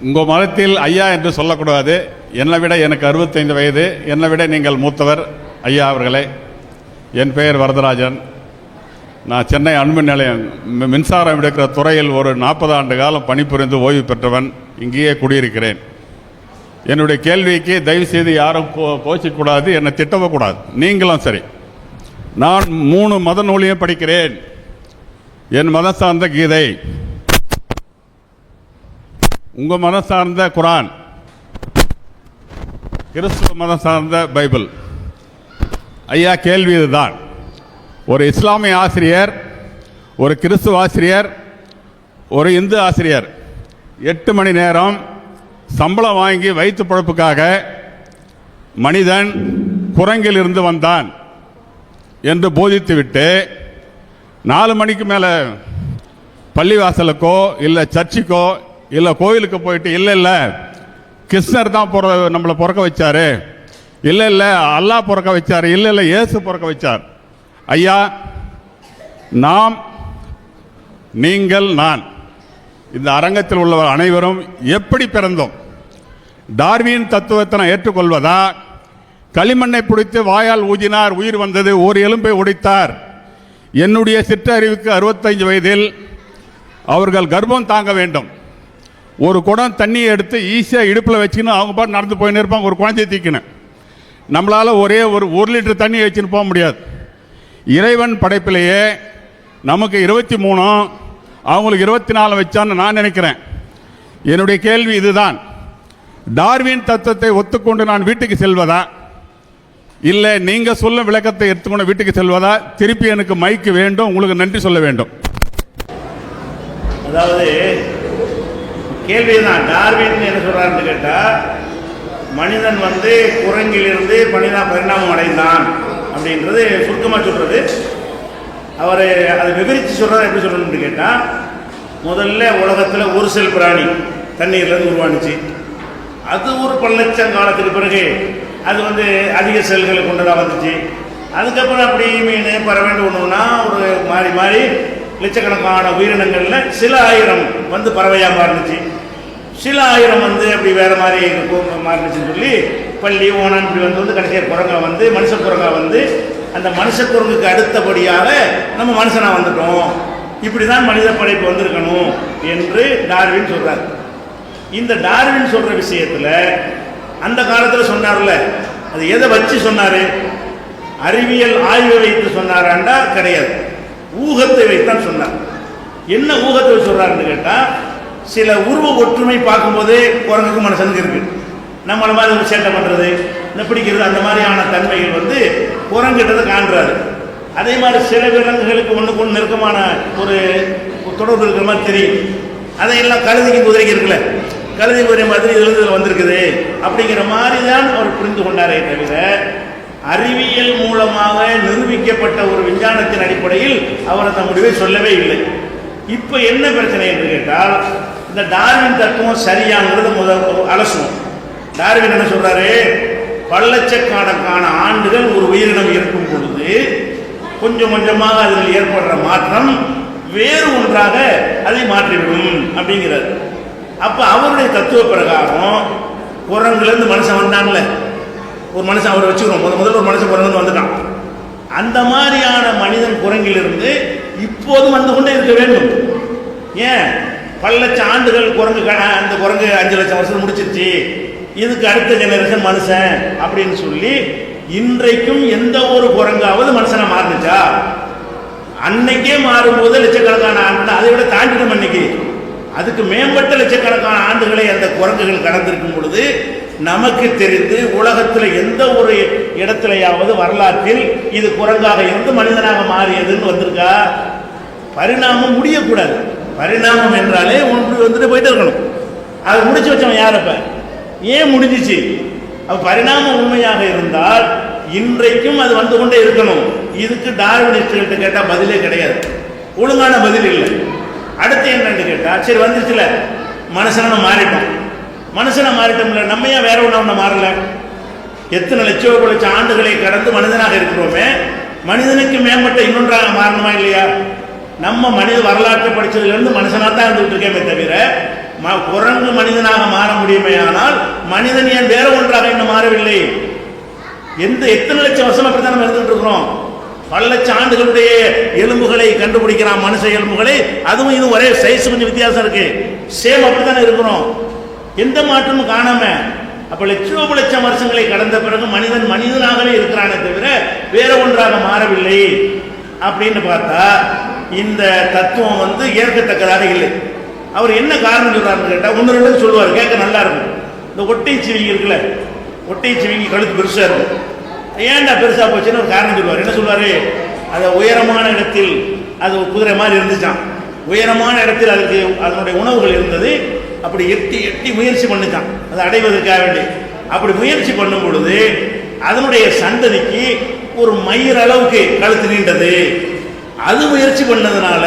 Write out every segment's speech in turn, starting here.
உங்கள் மதத்தில் ஐயா என்று சொல்லக்கூடாது. என்னை விட எனக்கு 65 வயது. என்னை விட நீங்கள் மூத்தவர் ஐயா அவர்களே. என் பெயர் வரதராஜன். நான் சென்னை அணுமின் நிலையம் மின்சாரம் எடுக்கிற துறையில் ஒரு 40 ஆண்டு காலம் பணிபுரிந்து ஓய்வு பெற்றவன். இங்கேயே குடியிருக்கிறேன். என்னுடைய கேள்விக்கு தயவுசெய்து யாரும் கோச்சிக்கூடாது, என்னை திட்டவும் கூடாது. நீங்களும் சரி. நான் 3 மத நூலையும் படிக்கிறேன். என் மதம் சார்ந்த கீதை, உங்கள் மதம் சார்ந்த குரான், கிறிஸ்துவ மதம் சார்ந்த பைபிள். ஐயா, கேள்வி இதுதான். ஒரு இஸ்லாமிய ஆசிரியர், ஒரு கிறிஸ்துவ ஆசிரியர், ஒரு இந்து ஆசிரியர் 8 மணி நேரம் சம்பளம் வாங்கி வயிற்று பிழப்புக்காக மனிதன் குரங்கில் இருந்து வந்தான் என்று போதித்துவிட்டு 4 மணிக்கு மேலே பள்ளிவாசலுக்கோ இல்லை சர்ச்சுக்கோ இல்லை கோயிலுக்கு போயிட்டு இல்லை கிருஷ்ணர் தான் நம்மளை பிறக்க வச்சாரு, இல்லை அல்லாஹ் பிறக்க வச்சார், இல்லை இயேசு பிறக்க வச்சார். ஐயா, நாம், நீங்கள், நான், இந்த அரங்கத்தில் உள்ளவர் அனைவரும் எப்படி பிறந்தோம்? டார்வின் தத்துவத்தை நான் ஏற்றுக்கொள்வதா? களிமண்ணை பிடித்து வாயால் ஊதினார், உயிர் வந்தது, ஒரு எலும்பை உடைத்தார். என்னுடைய சிற்றறிவுக்கு 65 வயதில் அவர்கள் கர்ப்பம் தாங்க வேண்டும். ஒரு குடம் தண்ணியை எடுத்து ஈஸியாக இடுப்பில் வச்சுக்கணும், அவங்க பாட்டு நடந்து போயின்னு இருப்பாங்க. ஒரு குழந்தையை தீக்கணும். நம்மளால் ஒரே ஒரு லிட்டர் தண்ணி வச்சுன்னு போக முடியாது. இறைவன் படைப்பிலேயே நமக்கு 23, அவங்களுக்கு 24 வச்சான்னு நான் நினைக்கிறேன். என்னுடைய கேள்வி இதுதான். டார்வின் தத்துவத்தை ஒத்துக்கொண்டு நான் வீட்டுக்கு செல்வதா, இல்லை நீங்க சொல்ல விளக்கத்தை எடுத்துக்கொண்டு வீட்டுக்கு செல்வதா? திருப்பி எனக்கு மைக்கு வேண்டும், உங்களுக்கு நன்றி சொல்ல வேண்டும். அதாவது கேள்விதான், டார்வின் என்ன சொல்றாருன்னு கேட்டா, மனிதன் குரங்கிலிருந்து பரிணாமம் அடைந்தான் அப்படின்றது சுருக்கமாக சொல்றது. அவர் அதை விவரித்து சொல்றாரு. எப்படி சொல்லணும்னு கேட்டால், முதல்ல உலகத்தில் ஒரு செல் பிராணி தண்ணீர்லேருந்து உருவானுச்சு. அது ஒரு பல லட்சம் காலத்துக்கு பிறகு அது அதிக செல்களை கொண்டதாக வந்துச்சு. அதுக்கப்புறம் அப்படி மீன் பறவைன்னு ஒன்றுனா ஒரு மாறி மாறி லட்சக்கணக்கான உயிரினங்களில் சில ஆயிரம் பறவையாக மாறினுச்சு. சில ஆயிரம் அப்படி வேறு மாதிரி மாறினுச்சுன்னு சொல்லி பள்ளி ஓனான் இப்படி கடைசியாக குரங்கா மனுஷ குரங்கா அந்த மனுஷ குரங்குக்கு அடுத்தபடியாக நம்ம மனுஷனாக வந்துட்டோம். இப்படி தான் மனித படைப்பு வந்திருக்கணும் என்று டார்வின் சொல்கிறார். இந்த டார்வின் சொல்கிற விஷயத்தில் அந்த காலத்தில் சொன்னார்ல, அது எதை வச்சு சொன்னார்? அறிவியல் ஆய்வை வைத்து சொன்னாராண்டா கிடையாது, ஊகத்தை வைத்தான் சொன்னார். என்ன ஊகத்தை சொல்கிறாருன்னு கேட்டால், சில உருவ ஒற்றுமை பார்க்கும்போதே குரங்குக்கு மனுஷனுக்கு இருக்குது. நம்மளை மாதிரி ஒரு சேட்டை பண்ணுறது, இந்த பிடிக்கிறது, அந்த மாதிரியான தன்மைகள் குரங்கிட்டதை காண்றாரு. அதே மாதிரி சில விலங்குகளுக்கு ஒன்றுக்கு ஒன்று நெருக்கமான ஒரு தொடர்பு இருக்கிற மாதிரி தெரியும். அதையெல்லாம் கழுதைக்கு குதிரைக்கு இருக்குல்ல, கழுதை குதிரை மாதிரி இதில் வந்திருக்குது அப்படிங்கிற மாதிரி தான் அவர் புரிந்து கொண்டாரே தவிர, அறிவியல் மூலமாக நிரூபிக்கப்பட்ட ஒரு விஞ்ஞானத்தின் அடிப்படையில் அவர் அந்த முடிவை சொல்லவே இல்லை. இப்போ என்ன பிரச்சனை என்று கேட்டால், இந்த டார்வின் தத்துவம் சரியானது முதல் அலசுவோம். டார்வின் என்ன சொல்றாரு? பல லட்சக்கணக்கான ஆண்டுகள் ஒரு உயிரினம் இருக்கும் பொழுது கொஞ்சம் கொஞ்சமாக அதில் ஏற்படுற மாற்றம் வேறு ஒன்றாக அதை மாற்றிவிடும் அப்படிங்கிறார். அப்ப அவருடைய தத்துவ பிரகாரம் குரங்குலேருந்து மனுஷன் வந்தாங்கல்ல, ஒரு மனுஷன் அவரை வச்சுக்கிறோம், முதல்ல ஒரு மனுஷன் குரங்கு வந்துட்டான். அந்த மாதிரியான மனிதன் குரங்கிலிருந்து இப்போதும் வந்து கொண்டே இருக்க வேண்டும். ஏன்? பல லட்சம் ஆண்டுகள் குரங்கு, அந்த குரங்கு 5 லட்சம் வருஷம் முடிச்சிருச்சு, இதுக்கு அடுத்த ஜெனரேஷன் மனுஷன் அப்படின்னு சொல்லி இன்றைக்கும் எந்த ஒரு குரங்காவது மனுஷனை மாறுனுச்சா? அன்னைக்கே மாறும்போது லட்சக்கணக்கான ஆண்டு, அதை விட தாண்டிடும். அன்னைக்கு அதுக்கு மேம்பட்ட லட்சக்கணக்கான ஆண்டுகளை அந்த குரங்குகள் கடந்திருக்கும் பொழுது நமக்கு தெரிந்து உலகத்தில் எந்த ஒரு இடத்திலேயாவது வரலாற்றில் இது குரங்காக இருந்து மனிதனாக மாறியதுன்னு வந்திருக்கா? பரிணாமம் முடியக்கூடாது. பரிணாமம் என்றாலே வந்துட்டு போயிட்டு இருக்கணும். அதை முடிச்சு வச்சவன் யார்? அப்ப ஏன் முடிஞ்சிச்சு? அப்ப பரிணாமம் உண்மையாக இருந்தால் இன்றைக்கும் அது வந்து கொண்டே இருக்கணும். இதுக்கு டார்வினிஸ்ட்கிட்ட கேட்டால் பதிலே கிடையாது, ஒழுங்கான பதில் இல்லை. அடுத்து என்னன்னு கேட்டால், சரி வந்துருச்சுல, மனுஷனை மாறிட்டோம், மனுஷனை மாறிட்டோம்ல, நம்ம ஏன் வேற ஒன்று மாறல? எத்தனை லட்சம் ஆண்டுகளை கடந்து மனிதனாக இருக்கிறோமே, மனிதனுக்கு மேம்பட்ட இன்னொன்றாக மாறணுமா இல்லையா? நம்ம மனித வரலாற்றை படித்ததுலேருந்து மனுஷனாக தான் இருந்துகிட்டு இருக்கேமே தவிர குரங்கு மனிதனாக மாற முடியுமே, ஆனால் மனிதன் ஏன் வேற ஒன்றாக இன்னும் மாறவில்லை? எத்தனை லட்சம் வருஷம் அப்படித்தான் நம்ம இருந்துட்டு இருக்கிறோம். பல லட்சம் ஆண்டுகளுடைய எலும்புகளை கண்டுபிடிக்கிறான், மனுஷ எலும்புகளை. அதுவும் இது ஒரே சைஸ் கொஞ்சம் வித்தியாசம் இருக்கு. சேம் அப்படித்தானே இருக்கிறோம், எந்த மாற்றமும் காணாம. அப்ப லட்சம் வருஷங்களை கடந்த பிறகு மனிதன் மனிதனாகவே இருக்கிறானே தவிர வேற ஒன்றாக மாறவில்லை அப்படின்னு பார்த்தா இந்த தத்துவம் ஏற்கத்தக்கதாக இல்லை. அவர் என்ன காரணம் சொல்றாருன்னு கேட்டா ஒன்று ரெண்டு சொல்லுவார், கேட்க நல்லா இருக்கும். இந்த ஒட்டை சிவிங்கி இருக்குல்ல, ஒட்டை சிவிங்கி கழுத்து பெருசா இருக்கும். ஏன்டா பெருசா போச்சுன்னு ஒரு காரணம் சொல்லுவார். என்ன சொல்லுவாரு? அது உயரமான இடத்தில், அது குதிரை மாதிரி இருந்துச்சான், உயரமான இடத்தில் அதுக்கு அதனுடைய உணவுகள் இருந்தது. அப்படி எட்டி எட்டி முயற்சி பண்ணுச்சான் அதை அடைவதற்காக வேண்டி. அப்படி முயற்சி பண்ணும் பொழுது அதனுடைய சந்ததிக்கு ஒரு மயிர் அளவுக்கு கழுத்து நீண்டது. அது முயற்சி பண்ணதுனால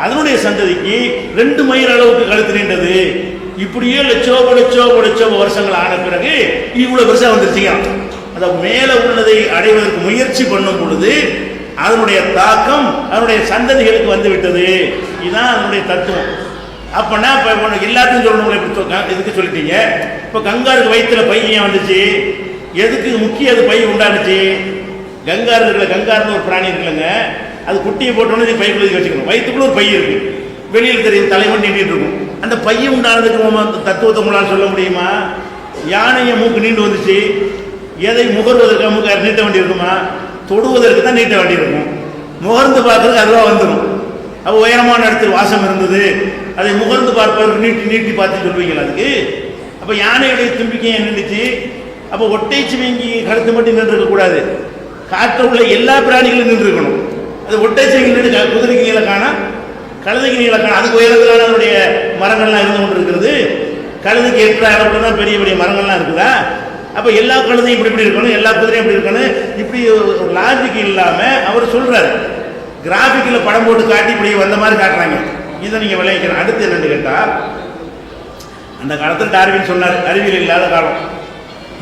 அதனுடைய சந்ததிக்கு 2 மயிர் அளவுக்கு கழுத்து நீண்டது. இப்படியே லட்சோ வருஷங்கள் ஆன பிறகு இவ்வளவு பெருசா வந்துருச்சுங்க. அதை மேல உள்ளதை அடைவதற்கு முயற்சி பண்ணும் பொழுது அதனுடைய தாக்கம் அதனுடைய சந்ததிகளுக்கு வந்து விட்டது. இதுதான் அதனுடைய தத்துவம். அப்பனா இப்ப எல்லாத்தையும் சொல்லணும், இதுக்கு சொல்லிட்டீங்க. இப்ப கங்காருக்கு வயிற்றுல பையன் வந்துச்சு, எதுக்கு முக்கிய அது பை உண்டானுச்சு? கங்காரு இருக்குல்ல, கங்காருன்னு ஒரு பிராணி இருக்குல்லங்க, அது குட்டியை போட்டோன்னு பைக்குள்ள வச்சுக்கணும். வயிற்றுக்குள்ள ஒரு பை இருக்கு, வெளியில் தெரியும் தலைவன் நீண்டிட்டு இருக்கும். அந்த பைய உண்டானதுக்கு தத்துவத்தை உங்களால் சொல்ல முடியுமா? யானைய மூக்கு நீண்டு வந்துச்சு, எதை முகர்வதற்கு மூக்கு நீட்ட வேண்டி இருக்குமா? தொடுவதற்கு தான் நீட்ட வேண்டி இருக்கும். முகர்ந்து பார்க்கறதுக்கு அதுவாக வந்துடும். அப்போ உயரமான இடத்தில் வாசம் இருந்தது, அதை முகர்ந்து பார்ப்பதற்கு நீட்டி நீட்டி பார்த்து சொல்வீங்களா அதுக்கு? அப்போ யானையுடைய தும்பிக்கை நின்றுச்சு. அப்போ ஒட்டை சிவிங்கி கழுத்து மட்டும் நின்று இருக்கக்கூடாது, காற்று உள்ள எல்லா பிராணிகளும் நின்று இருக்கணும். அது ஒட்டை சிவிங்கி நின்று குதிரைக்கு நீள காணா, கழுதைக்கு நீள காணா, அதுக்கு உயரத்திலான அதனுடைய மரங்கள்லாம் இருந்து கொண்டு இருக்கிறது. கழுதைக்கு ஏற்ற அளவுல தான் பெரிய பெரிய மரங்கள்லாம் இருக்குதா? அப்போ எல்லா கழுதையும் இப்படி இப்படி இருக்கணும், எல்லா குதிரையும் இப்படி இருக்கணும். இப்படி ஒரு லாஜிக் இல்லாமல் அவர் சொல்றாரு. கிராஃபிக்கில் படம் போட்டு காட்டி இப்படி வந்த மாதிரி காட்டுறாங்க. இதை நீங்கள் விளைவிக்கிறேன். அடுத்து என்னன்னு கேட்டால், அந்த காலத்தில் டார்வின் சொன்னார் அறிவியல் இல்லாத காலம்.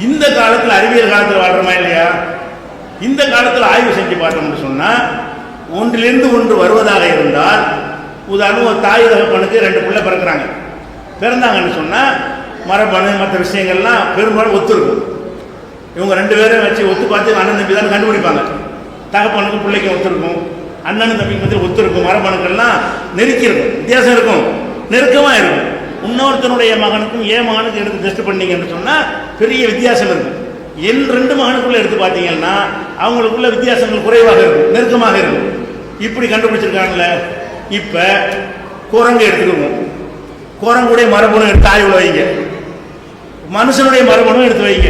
இந்த காலத்தில் அறிவியல் காலத்தில் வாழ்றோமா இல்லையா? இந்த காலத்தில் ஆய்வு செஞ்சு பார்த்தோம்னு சொன்னால், ஒன்றிலிருந்து ஒன்று வருவதாக இருந்தால், உதாரணம் ஒரு தாய் தகப்பனுக்கு 2 பிள்ளை பிறக்கிறாங்க. பிறந்தாங்கன்னு சொன்னால் மரபணு மற்ற விஷயங்கள்லாம் பெரும்பாலும் ஒத்து இருக்கும். இவங்க 2 பேரும் வச்சு ஒத்து பார்த்து அண்ணன் தம்பி தான் கண்டுபிடிப்பாங்க. தகப்பனுக்கு பிள்ளைக்கு ஒத்து இருக்கும், அண்ணன் தம்பிக்கு மத்தியில் ஒத்து இருக்கும். மரபணுக்கள்லாம் நெருக்கி இருக்கும், வித்தியாசம் இருக்கும், நெருக்கமாக இருக்கும். இன்னொருத்தனுடைய மகனுக்கும் மகனுக்கு எடுத்து டெஸ்ட் பண்ணீங்கன்னு சொன்னால் பெரிய வித்தியாசம் இருக்கும். 2 மகனுக்குள்ள எடுத்து பார்த்தீங்கன்னா அவங்களுக்குள்ள வித்தியாசங்கள் குறைவாக இருக்கும், நெருக்கமாக இருக்கும். இப்படி கண்டுபிடிச்சிருக்காங்கல்ல. இப்போ குரங்கு எடுத்துக்குவோம், குரங்குடைய மரபணு எடுத்து ஆய்வுல வைங்க, மனுஷனுடைய மரபணு எடுத்து வைங்க.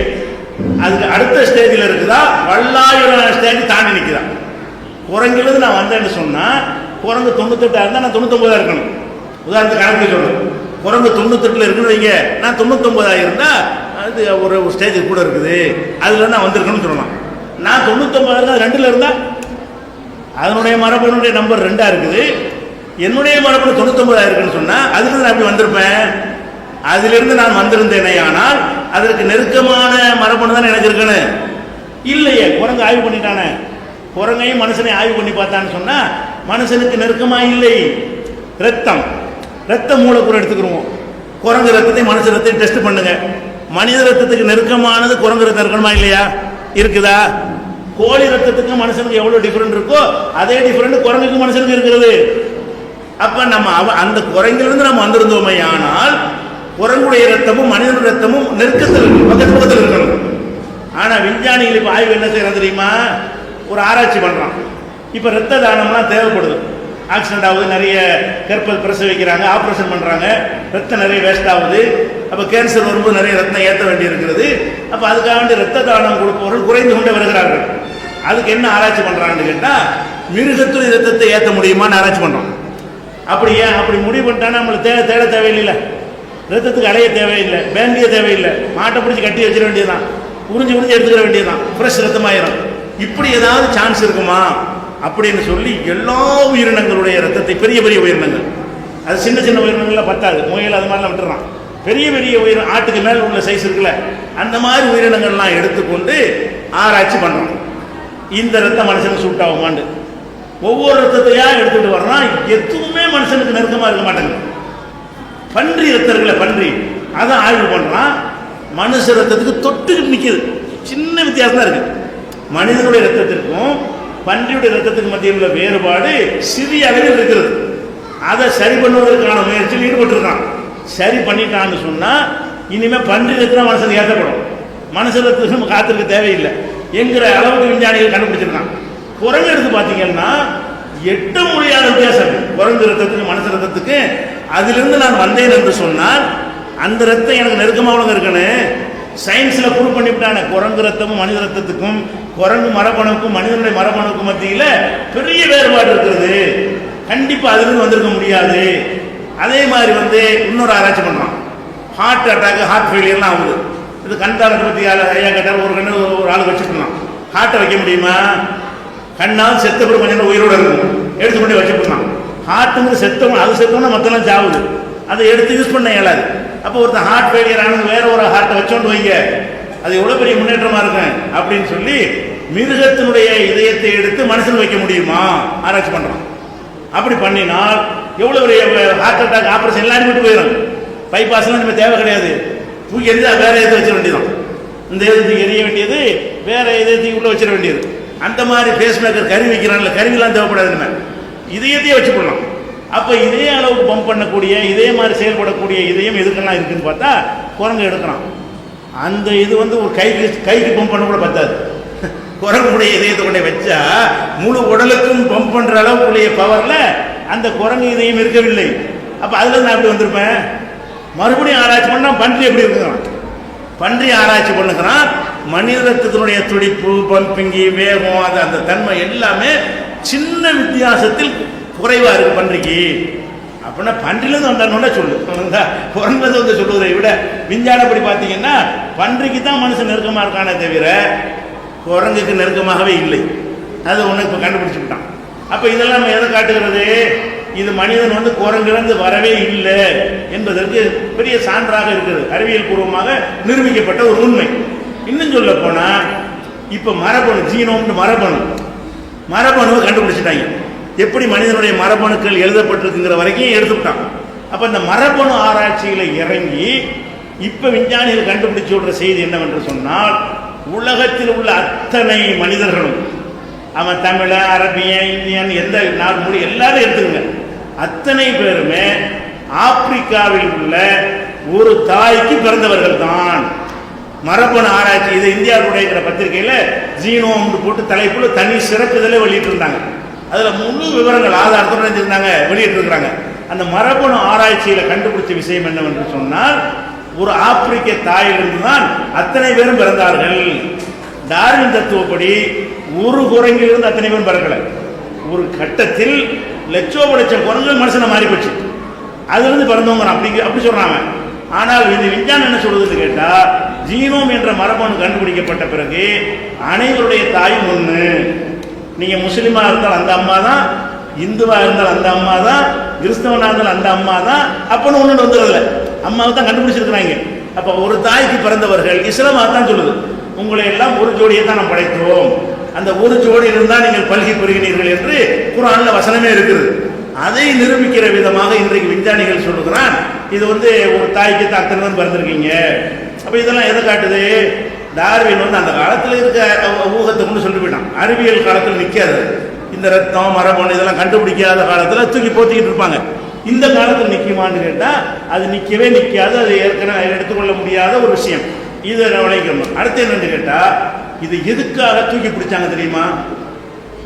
அதுக்கு அடுத்த ஸ்டேஜில் இருக்குதா, பல்லாயிரம் ஸ்டேஜ் தாண்டி நிற்குதா? குரங்கிலிருந்து நான் வந்தேன்னு சொன்னால் குரங்கு 98 இருந்தால் நான் 99 இருக்கணும். உதாரணத்துக்கு கணக்கு சொல்லணும், குரங்கு 98 இருக்குன்னு வைங்க, நான் 99 இருந்தால் அது ஒரு ஸ்டேஜ் கூட இருக்குது, அதுல நான் வந்திருக்கணும்னு சொல்லலாம். நான் 99 இருந்தால் 2ல் இருந்தால் அதனுடைய மரபணுடைய நம்பர் 2ஆ இருக்குது, என்னுடைய மரபணு 99 இருக்குன்னு சொன்னால் அதுல நான் அப்படி வந்திருப்பேன். அதிலிருந்து நான் வந்திருந்தேனே, ஆனால் அதற்கு நெருக்கமான மரபணு தானே எனக்கு இருக்கணும் இல்லையே. குரங்கு ஆய்வு பண்ணிட்டானே, குரங்கையும் மனுஷனை ஆய்வு பண்ணி பார்த்தான்னு சொன்னா மனுஷனுக்கு நெருக்கமா இல்லை. ரத்த மூலக்கூறு எடுத்துக்கிறோம், குரங்கு ரத்தத்தை மனுஷ ரத்தத்தை டெஸ்ட் பண்ணுங்க. மனித ரத்தத்துக்கு நெருக்கமானது குரங்கு ரத்தம் இருக்கணுமா இல்லையா? இருக்குதா? கோழி ரத்தத்துக்கு மனுஷனுக்கு எவ்வளவு டிஃபரெண்ட் இருக்கோ அதே டிஃபரெண்ட் குரங்குக்கு மனுஷனுக்கு இருக்கிறது. அப்ப நம்ம அந்த குரங்கிலிருந்து நம்ம வந்திருந்தோமே, ஆனால் குரங்குடைய ரத்தமும் மனித ரத்தமும் நெருக்கத்தில் பக்கத்தில் இருக்கணும். ஆனா விஞ்ஞானிகள் இப்ப ஆய்வு என்ன செய்யறது தெரியுமா? ஒரு ஆராய்ச்சி பண்றான். இப்ப ரத்த தானம்லாம் தேவைப்படுது, ஆக்சிடென்ட் ஆகுது, நிறைய கற்பல் பிரசவிக்கிறாங்க, ஆப்ரேஷன் பண்றாங்க, ரத்தம் நிறைய வேஸ்ட் ஆகுது. அப்ப கேன்சர் வரும்போது நிறைய ரத்தம் ஏற்ற வேண்டி இருக்கிறது. அப்ப அதுக்காக வேண்டி ரத்த தானம் கொடுப்பவர்கள் குறைந்து கொண்டே வருகிறார்கள். அதுக்கு என்ன ஆராய்ச்சி பண்றாங்கன்னு கேட்டா, மிருகத்துடைய ரத்தத்தை ஏற்ற முடியுமான்னு ஆராய்ச்சி பண்றோம். அப்படியே அப்படி முடிவு பண்ணிட்டானா நம்மளுக்கு தேட தேவையில்லை, ரத்தத்துக்கு அடைய தேவையில்லை, பேங்கிய தேவையில்லை, மாட்டை பிடிச்சி கட்டி வச்சிட வேண்டியதுதான், உறிஞ்சி எடுத்துக்கிற வேண்டியதுதான், ஃப்ரெஷ் ரத்தமாயிரும். இப்படி ஏதாவது சான்ஸ் இருக்குமா அப்படின்னு சொல்லி எல்லா உயிரினங்களுடைய ரத்தத்தை, பெரிய பெரிய உயிரினங்கள், அது சின்ன சின்ன உயிரினங்கள்லாம் பத்தாது, முயல் அது மாதிரிலாம் விட்டுறான், பெரிய பெரிய உயிரினம் ஆட்டுக்கு மேலே உள்ள சைஸ் இருக்குல்ல, அந்த மாதிரி உயிரினங்கள்லாம் எடுத்துக்கொண்டு ஆராய்ச்சி பண்ணுறோம். இந்த ரத்தம் மனுஷனுக்கு சூட் ஆகுமாண்டு ஒவ்வொரு ரத்தத்தையா எடுத்துட்டு வர்றான். எதுவுமே மனுஷனுக்கு நெருக்கமாக இருக்க மாட்டேங்குது. பன்றி ரத்தம் இருக்குல்ல, பன்றி, அதை ஆய்வு பண்ணுறான். மனுஷ ரத்தத்துக்கு தொட்டுக்கிட்டு நிற்கிது. சின்ன வித்தியாசம் தான் இருக்கு. மனிதனுடைய ரத்தத்திற்கும் பன்றியுடைய ரத்தத்துக்கு மத்தியில் உள்ள வேறுபாடு சிறிய அளவில் இருக்கிறது. அதை சரி பண்ணுவதற்கான முயற்சியில் ஈடுபட்டிருக்கான். சரி பண்ணிட்டான்னு சொன்னால் இனிமேல் பன்றி ரத்தம் மனுஷன் ஏற்றப்படும். மனுஷ ரத்தத்துக்கு நம்ம காத்திருக்க தேவையில்லை என்கிற அளவுக்கு விஞ்ஞானிகள் கண்டுபிடிச்சிருக்கான். குரங்கு எடுத்து பார்த்தீங்கன்னா எட்ட முடியாத வித்தியாசம் குரங்கு ரத்தத்துக்கு மனுஷ ரத்தத்துக்கு. அதிலிருந்து நான் வந்தேன் என்று சொன்னால் அந்த ரத்தம் எனக்கு நெருக்கமாக இருக்கணும். சயின்ஸில் ப்ரூவ் பண்ணிவிட்டான குரங்கு ரத்தமும் மனித ரத்தத்துக்கும் குரங்கு மரபணுக்கும் மனிதனுடைய மரபணுக்கும் மத்தியில் பெரிய வேறுபாடு இருக்கிறது. கண்டிப்பாக அதிலிருந்து வந்திருக்க முடியாது. அதே மாதிரி இன்னொரு ஆராய்ச்சி பண்ணுறான். ஹார்ட் அட்டாக், ஹார்ட் ஃபெயிலியர்லாம் ஆகுது. இது கண்தாளத்தை பற்றி ஐயா கேட்டால் ஒரு கண்ணு ஒரு ஆள் வச்சுக்கலாம். ஹார்ட்டை வைக்க முடியுமா? கண்ணால் செத்த பிறகு கொஞ்சம் நேரம் உயிரோடு இருக்கும், எடுத்து கொண்டு வச்சுக்கலாம். ஹார்ட்டுங்கிற செத்தவங்க அது செத்தவங்க மற்றெல்லாம் சாவுது. அதை எடுத்து யூஸ் பண்ண இயலாது. அப்போ ஒருத்தர் ஹார்ட் ஃபெயிலியர் ஆனது வேற ஒரு ஹார்ட்டை வச்சோண்டு வைங்க, அது எவ்வளோ பெரிய முன்னேற்றமாக இருக்கும் அப்படின்னு சொல்லி மிருகத்தினுடைய இதயத்தை எடுத்து மனுஷன் வைக்க முடியுமா ஆராய்ச்சி பண்ணுறான். அப்படி பண்ணினால் எவ்வளோ பெரிய ஹார்ட் அட்டாக் ஆப்ரேஷன் எல்லாரும் விட்டு போயிடும். பைபாஸ்லாம் நம்ம தேவை கிடையாது. தூக்கி எரிஞ்சு வேற எதை வச்சிட வேண்டியதான். இந்த இதயத்துக்கு எரிய வேண்டியது வேற இதயத்துக்கு உள்ள வச்சிட வேண்டியது. அந்த மாதிரி பேஸ் மேக்கர் கருவி வைக்கிறான்ல, கருவிலாம் தேவைப்படாது. நம்ம இதயத்தையே வச்சுக்கொள்ளலாம். அப்போ இதே அளவுக்கு பம்ப் பண்ணக்கூடிய இதே மாதிரி செயல்படக்கூடிய இதயம் எதுக்கெல்லாம் இருக்குன்னு பார்த்தா குரங்கு எடுக்கிறான். அந்த இது ஒரு கைக்கு பம்ப் பண்ண கூட பத்தாது. குரங்குடைய இதயத்தை கொண்டே வச்சா முழு உடலுக்கும் பம்ப் பண்ணுற அளவுக்குரிய பவரில் அந்த குரங்கு இதயம் இருக்கவில்லை. அப்போ அதில் நான் அப்படி வந்திருப்பேன். மறுபடியும் ஆராய்ச்சி பண்ணால் பன்றி எப்படி இருக்குங்கிறான். பன்றி ஆராய்ச்சி பண்ணுகிறான். மனித ரத்தத்தினுடைய துடிப்பு, பம்பிங்கி, வேகம், அது அந்த தன்மை எல்லாமே சின்ன வித்தியாசத்தில் குறைவாக இருக்கு பன்றிக்கு. அப்படின்னா பன்றிலேருந்து வந்தானோட சொல்லு. குரங்குலேருந்து சொல்லுவதை விட விஞ்ஞானப்படி பார்த்தீங்கன்னா பன்றிக்கு தான் மனுஷன் நெருக்கமாக இருக்கானே தவிர குரங்குக்கு நெருக்கமாகவே இல்லை. அது ஒன்று இப்போ கண்டுபிடிச்சுக்கிட்டான். அப்போ இதெல்லாம் நம்ம எதை காட்டுகிறது? இது மனிதன் குரங்கிலிருந்து வரவே இல்லை என்பதற்கு பெரிய சான்றாக இருக்குது. அறிவியல் பூர்வமாக நிரூபிக்கப்பட்ட ஒரு உண்மை. இன்னும் சொல்ல போனால் இப்போ மரபணு, ஜீனோம்னு மரபணுவை கண்டுபிடிச்சிட்டாங்க. எப்படி மனிதனுடைய மரபணுக்கள் எழுதப்பட்டிருக்குங்கிற வரைக்கும் எடுத்துக்கிட்டான். அப்போ இந்த மரபணு ஆராய்ச்சியில் இறங்கி இப்போ விஞ்ஞானிகள் கண்டுபிடிச்சு விடுற செய்தி என்னவென்று சொன்னால், உலகத்தில் உள்ள அத்தனை மனிதர்களும், அவன் தமிழ, அரபியன், இந்தியன், எந்த நாடு மொழி எல்லாரும் எடுத்துக்கங்க, அத்தனை பேருமே ஆப்பிரிக்காவில் உள்ள ஒரு தாய்க்கு பிறந்தவர்கள் தான். மரபணு ஆராய்ச்சி இது இந்தியாவுடைய பத்திரிகையில் ஜீனோம் போட்டு தலைப்புல தனி சிறப்புதலே வெளியிட்டு இருந்தாங்க. அதில் முழு விவரங்கள் ஆதாரத்தோடு நினைச்சிருந்தாங்க, வெளியிட்டு இருக்கிறாங்க. அந்த மரபணு ஆராய்ச்சியில் கண்டுபிடிச்ச விஷயம் என்னவென்று சொன்னால், ஒரு ஆப்பிரிக்க தாயிலிருந்து தான் அத்தனை பேரும் பிறந்தார்கள். டார்வின் தத்துவப்படி ஒரு குரங்கிலிருந்து அத்தனை பேரும் பிறக்கல. ஒரு கட்டத்தில் லட்சம் குரங்கு மனுஷனை மாறி போச்சு, அதுலேருந்து பிறந்தவங்க அப்படி சொல்றாங்க. ஆனால் இந்த விஞ்ஞானம் என்ன சொல்றதுன்னு கேட்டால், ஜீனோம் என்ற மரபணு கண்டுபிடிக்கப்பட்ட பிறகு அனைவருடைய தாயும் ஒன்று. நீங்க முஸ்லீமா இருந்தால் அந்த அம்மா தான், இந்துவா இருந்தால் அந்த அம்மா தான், கிறிஸ்தவனா இருந்தால் அந்த அம்மா தான். அப்பன்னு ஒன்று வந்துடுறதில்ல, அம்மாவை தான் கண்டுபிடிச்சிருக்கிறாங்க. அப்போ ஒரு தாய்க்கு பிறந்தவர்கள் இஸ்லாமா தான் சொல்லுது, உங்களை எல்லாம் ஒரு ஜோடியை தான் நாம் படைத்தோம், அந்த ஒரு ஜோடியில் தான் நீங்கள் பல்கி பெறுகிறீர்கள் என்று குர்ஆன்ல வசனமே இருக்குது. அதை நிரூபிக்கிற விதமாக இன்றைக்கு விஞ்ஞானிகள் சொல்லுகிறான், இது ஒரு தாய்க்கு தான் அத்தனை தான் பிறந்திருக்கீங்க. அப்போ இதெல்லாம் எதை காட்டுது? டார்வின் அந்த காலத்தில் இருக்க ஊகத்தை கொண்டு சொல்லி போயிட்டான். அறிவியல் காலத்தில் நிற்காது. இந்த ரத்தம், மரபணு இதெல்லாம் கண்டுபிடிக்காத காலத்தில் தூக்கி போத்திக்கிட்டு இருப்பாங்க. இந்த காலத்தில் நிற்குமான்னு கேட்டால் அது நிற்கவே நிற்காது. அது ஏற்கனவே எடுத்துக்கொள்ள முடியாத ஒரு விஷயம். இதை விளைக்கணும். அடுத்து என்னன்னு கேட்டால், இது எதுக்காக தூக்கி பிடிச்சாங்க தெரியுமா?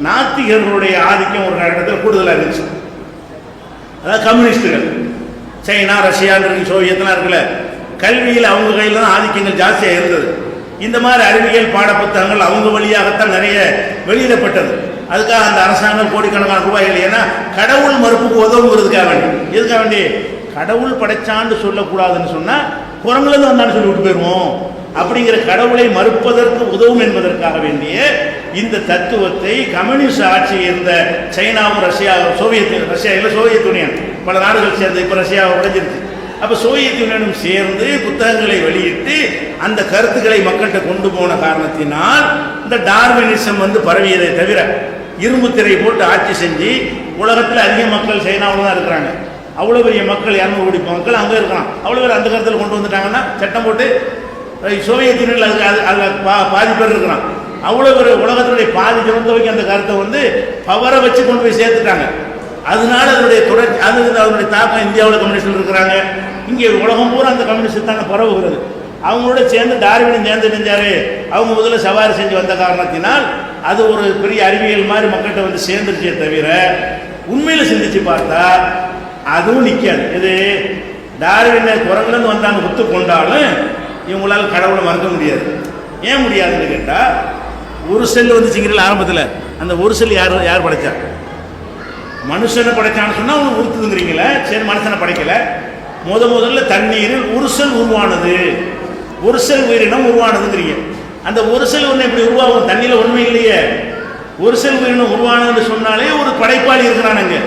நாத்திகர்களுடைய ஆதிக்கம் ஒரு இடத்துல கூடுதலாக இருந்துச்சு. அதாவது கம்யூனிஸ்டுகள், சைனா, ரஷ்யா, சோவியத்லாம் இருக்குல்ல, கல்வியில் அவங்க கையில் தான் ஆதிக்கங்கள் ஜாஸ்தியாக இருந்தது. இந்த மாதிரி அறிவியல் பாட புத்தகங்கள் அவங்க வழியாகத்தான் நிறைய வெளியிடப்பட்டது. அதுக்காக அந்த அரசாங்கம் கோடிக்கணக்கான ரூபாய்கள், ஏன்னா கடவுள் மறுப்புக்கு உதவுங்கிறதுக்காக வேண்டி. எதுக்காக வேண்டி? கடவுள் படைச்சான்னு சொல்லக்கூடாதுன்னு சொன்னால் குரங்குலேருந்து வந்தான்னு சொல்லி விட்டு போயிடுவோம். அப்படிங்கிற கடவுளை மறுப்பதற்கு உதவும் என்பதற்காக வேண்டிய இந்த தத்துவத்தை கம்யூனிஸ்ட் ஆட்சி இருந்த சைனாவும் ரஷ்யாவும், சோவியத் யூனியன் பல நாடுகள் சேர்ந்து இப்போ ரஷ்யாவை உடைஞ்சிருச்சு. அப்போ சோவியத் யூனியனும் சேர்ந்து புத்தகங்களை வெளியிட்டு அந்த கருத்துக்களை மக்கள்கிட்ட கொண்டு போன காரணத்தினால் இந்த டார்வினிசம் பரவியதை தவிர, இரும்பு திரை போட்டு ஆட்சி செஞ்சு உலகத்தில் அதிக மக்கள் சைனாவில் தான் இருக்கிறாங்க. அவ்வளோ பெரிய மக்கள் 200 கோடி மக்கள் அங்கே இருக்கலாம். அவ்வளோ பேர் அந்த கருத்தில் கொண்டு வந்துட்டாங்கன்னா சட்டம் போட்டு சோவியத் யூனியனில் அதில் பாதி பேர் இருக்கிறான். அவ்வளோ ஒரு உலகத்தினுடைய பாதி ஜனத்தொகைக்கு அந்த கருத்தை வந்து பவரை வச்சு கொண்டு போய் சேர்த்துட்டாங்க. அதனால அதனுடைய தொடர்ச்சி அதனுடைய தாக்கம் இந்தியாவில் கம்யூனிஸ்டில் இருக்கிறாங்க. இங்கே உலகம் பூரா அந்த கம்யூனிஸ்ட் தானே பரவுகிறது. அவங்களோட சேர்ந்து டார்வின் சேர்ந்து செஞ்சாரு. அவங்க முதல்ல சவாரி செஞ்சு வந்த காரணத்தினால் அது ஒரு பெரிய அறிவியல் மாதிரி மக்கள்கிட்ட வந்து சேர்ந்துருச்சே தவிர உண்மையில் சிந்திச்சு பார்த்தா அதுவும் நிற்காது. இது டார்வினை குரங்குலேருந்து வந்தாங்க ஒத்து கொண்டாலும் இவங்களால கடவுளை மறக்க முடியாது. ஏன் முடியாதுன்னு கேட்டால் ஒரு செல் வந்து சிங்கிரில் ஆரம்பத்தில் அந்த ஒரு செல் யார் படைச்சா? மனுஷனை படைச்சான்னு சொன்னால் அவங்க உறுத்துதுங்கிறீங்களே. சரி, மனுஷனை படைக்கலை. முதல்ல தண்ணீரில் ஒரு செல் உருவானது, ஒரு செல் உயிரினம் உருவானதுங்கிறீங்க. அந்த ஒரு செல் ஒன்று எப்படி உருவாகும்? தண்ணியில் உண்மை இல்லையே. ஒரு செல் உயிரினம் உருவானதுன்னு சொன்னாலே ஒரு படைப்பாளி இருக்கிறானுங்க,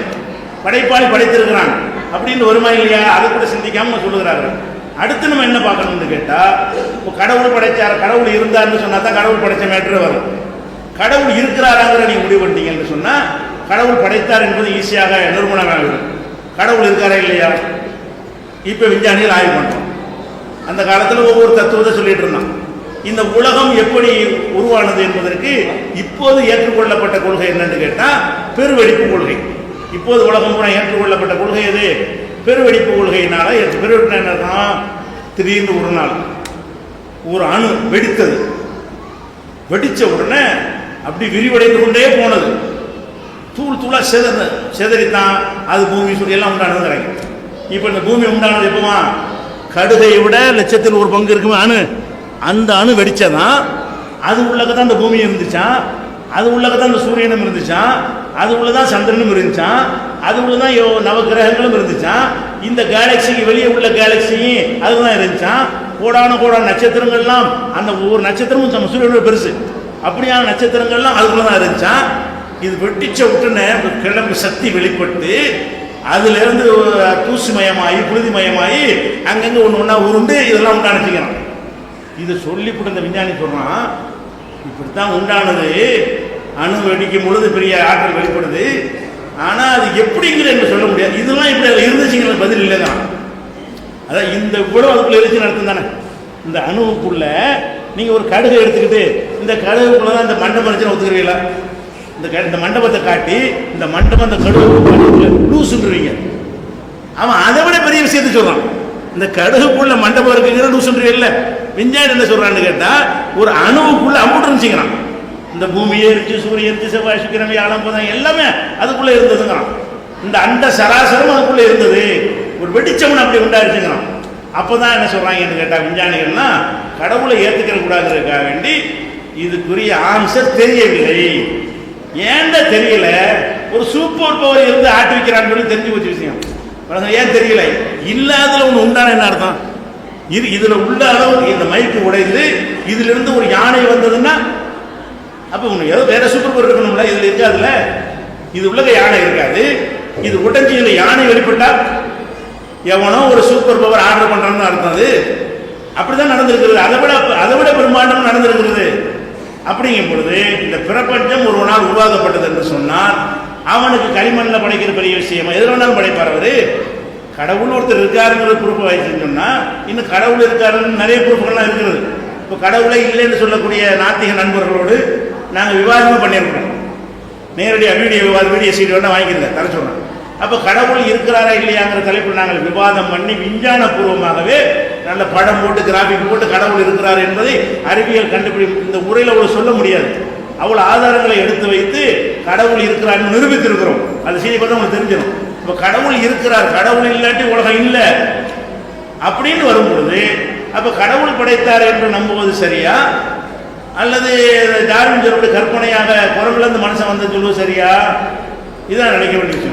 படைப்பாளி படைத்திருக்கிறான் அப்படின்னு வருமா இல்லையா? அதை கூட சிந்திக்காம சொல்லுகிறார்கள். அடுத்து நம்ம என்ன பார்க்கணும்னு கேட்டால், இப்போ கடவுள் படைச்சார், கடவுள் இருந்தார்னு சொன்னா தான் கடவுள் படைச்ச மேட்ரு வரும். கடவுள் இருக்கிறாராங்கிற நீங்கள் முடிவு பண்ணிட்டீங்கன்னு சொன்னால் கடவுள் படைத்தார் என்பது ஈஸியாக நிரூபணமாகிடும். கடவுள் இருக்காரா இல்லையா? இப்போ விஞ்ஞானிகள் ஆய்வு பண்ணுறோம். அந்த காலத்தில் ஒவ்வொரு தத்துவத்தை சொல்லிட்டு இருந்தான். இந்த உலகம் எப்படி உருவானது என்பதற்கு இப்போது ஏற்றுக்கொள்ளப்பட்ட கொள்கை என்னன்னு கேட்டால் பெருவெடிப்பு கொள்கை. இப்போது உலகம் பூரா ஏற்றுக்கொள்ளப்பட்ட கொள்கை எது? பெருவெடிப்பு கொள்கையினால. பெருவெடிப்பு என்ன? திடீர்னு ஒரு நாள் ஒரு அணு வெடித்தது. வெடித்த உடனே அப்படி விரிவடைந்து கொண்டே போனது. தூள் தூளாக செதறித்தான் அது பூமி சூரிய எல்லாம் உண்டானதுங்கிறாங்க. இப்போ இந்த பூமி உண்டானது எப்போமா? கடுகை விட லட்சத்தில் ஒரு பங்கு இருக்குமே அணு. அந்த அணு வெடிச்சதான் அது உள்ளதான் அந்த பூமி இருந்துச்சான், அது உள்ளதான் அந்த சூரியனும் இருந்துச்சான், அது உள்ளதான் சந்திரனும் இருந்துச்சான், அது உள்ளதான் நவகிரகங்களும் இருந்துச்சான். இந்த கேலக்சிக்கு வெளியே உள்ள கேலக்சியும் அதுதான் இருந்துச்சான். கோடான நட்சத்திரங்கள்லாம், அந்த ஒவ்வொரு நட்சத்திரமும் நம்ம சூரியனோட பெருசு. அப்படியான நட்சத்திரங்கள்லாம் அதுக்குள்ளதான் இருந்துச்சான். இது வெட்டிச்ச உடனே கிளம்பு சக்தி வெளிப்பட்டு அதுலேருந்து தூசுமயமாகி புழுதிமயமாகி அங்கங்கே ஒன்று ஒன்றா உருண்டு இதெல்லாம் உண்டானுச்சிக்கிறான். இதை சொல்லிவிட்டு இந்த விஞ்ஞானி சொல்கிறான், இப்படித்தான் உண்டானது. அணு வெடிக்கும் பொழுது பெரிய ஆற்றல் வெளிப்படுது. ஆனால் அது எப்படிங்கிறது சொல்ல முடியாது. இதெல்லாம் இப்படி அதில் இருந்துச்சுங்கிற பதில் இல்லை தான். அதான் இந்த இவ்வளோ அதுக்குள்ளே எழுச்சி நடத்தும் தானே. இந்த அணுவுக்குள்ள நீங்கள் ஒரு கடுகை எடுத்துக்கிட்டு இந்த கடுகுக்குள்ள தான் இந்த மண்டபம் இருந்துச்சுன்னு ஒத்துக்கிறீங்களா? இந்த மண்டபத்தை காட்டி இந்த மண்டபம் அந்த கடுகு லூசுன்றீங்க. அவன் அதை விட பெரிய விஷயத்தை சொல்றான். இந்த கடுகுக்குள்ள மண்டபம் இருக்குங்கிற லூசுன்றீங்கல்ல. விஞ்ஞானி என்ன சொல்றான்னு கேட்டா, ஒரு அணுவுக்குள்ள அம்புட்டு இருந்துச்சுங்கிறான். இந்த பூமியே இருந்துச்சு, சூரியன் இருந்துச்சு, செவ்வாய் சுக்கிரன் வியாழன் புதன் எல்லாமே அதுக்குள்ள இருந்ததுங்கிறான். இந்த அண்ட சராசரம் அதுக்குள்ள இருந்தது. ஒரு வெடிச்சவன் அப்படி உண்டாயிருச்சுங்கிறான். அப்போதான் என்ன சொல்றாங்கன்னு கேட்டா விஞ்ஞானிகள்னா, கடவுளை ஏற்றுக்கிற கூடாதுக்காக வேண்டி இதுக்குரிய ஆன்சர் தெரியவில்லை. ஏன்டா தெரியல? ஒரு சூப்பர் பவர் இருந்து ஆட்டி வைக்கிறான்னு சொல்லி தெரிஞ்சு போச்சு விஷயம். ஏன் தெரியல? இல்லாததுல ஒன்று உண்டான என்ன அர்த்தம்? இதுல உள்ள அளவு இந்த மைக்கு உடைந்து இதுல இருந்து ஒரு யானை வந்ததுன்னா அப்ப ஒண்ணு ஏதோ வேற சூப்பர் பவர் இருக்கணும்ல. இதுல இருக்காதுல்ல, இது உள்ள யானை இருக்காது. இது உடஞ்சி இதுல யானை வெளிப்பட்டா எவனோ ஒரு சூப்பர் பவர் ஆர்டர் பண்றான்னு அர்த்தம். அது அப்படிதான் நடந்திருக்கிறது. அதை விட பெரும்பாலும் நடந்திருக்கிறது. அப்படிங்கும் பொழுது இந்த பிரபஞ்சம் ஒரு நாள் உருவாக்கப்பட்டது என்று சொன்னால் அவனுக்கு களிமண்ணில் படைக்கிற பெரிய விஷயமா எதில் வேணாலும் படைப்பார். அவரு கடவுள் ஒருத்தர் இருக்காருங்கிற ப்ரூஃப் ஆயிடுச்சுன்னு சொன்னால் இன்னும் கடவுள் இருக்காருன்னு நிறைய ப்ரூஃப்கள்லாம் இருக்கிறது. இப்போ கடவுளை இல்லைன்னு சொல்லக்கூடிய நாத்திக நண்பர்களோடு நாங்கள் விவாதமாக பண்ணியிருக்கோம். நேரடியாக வீடியோ சீட் வேணால் வாங்கிக்கிறேன் தர சொல்கிறேன். அப்போ கடவுள் இருக்கிறாரா இல்லையாங்கிற தலைப்பில் நாங்கள் விவாதம் பண்ணி விஞ்ஞானபூர்வமாகவே நல்ல படம் போட்டு கிராஃபிக் போட்டு கடவுள் இருக்கிறார் என்பதை அறிவியல் கண்டுபிடிப்பு இந்த முறையில் அவ்வளோ சொல்ல முடியாது. அவ்வளோ ஆதாரங்களை எடுத்து வைத்து கடவுள் இருக்கிறார்னு நிரூபித்திருக்கிறோம். அது செய்தி பார்த்தா உங்களுக்கு தெரிஞ்சிடும். இப்போ கடவுள் இருக்கிறார், கடவுள் இல்லாட்டி உலகம் இல்லை அப்படின்னு வரும் பொழுது அப்போ கடவுள் படைத்தார் என்று நம்புவது சரியா, அல்லது டார்வின் சொல்வது கற்பனையாக குரங்குலேருந்து மனுஷன் வந்து சொல்வது சரியா? இதான் நினைக்க வேண்டிய விஷயம்.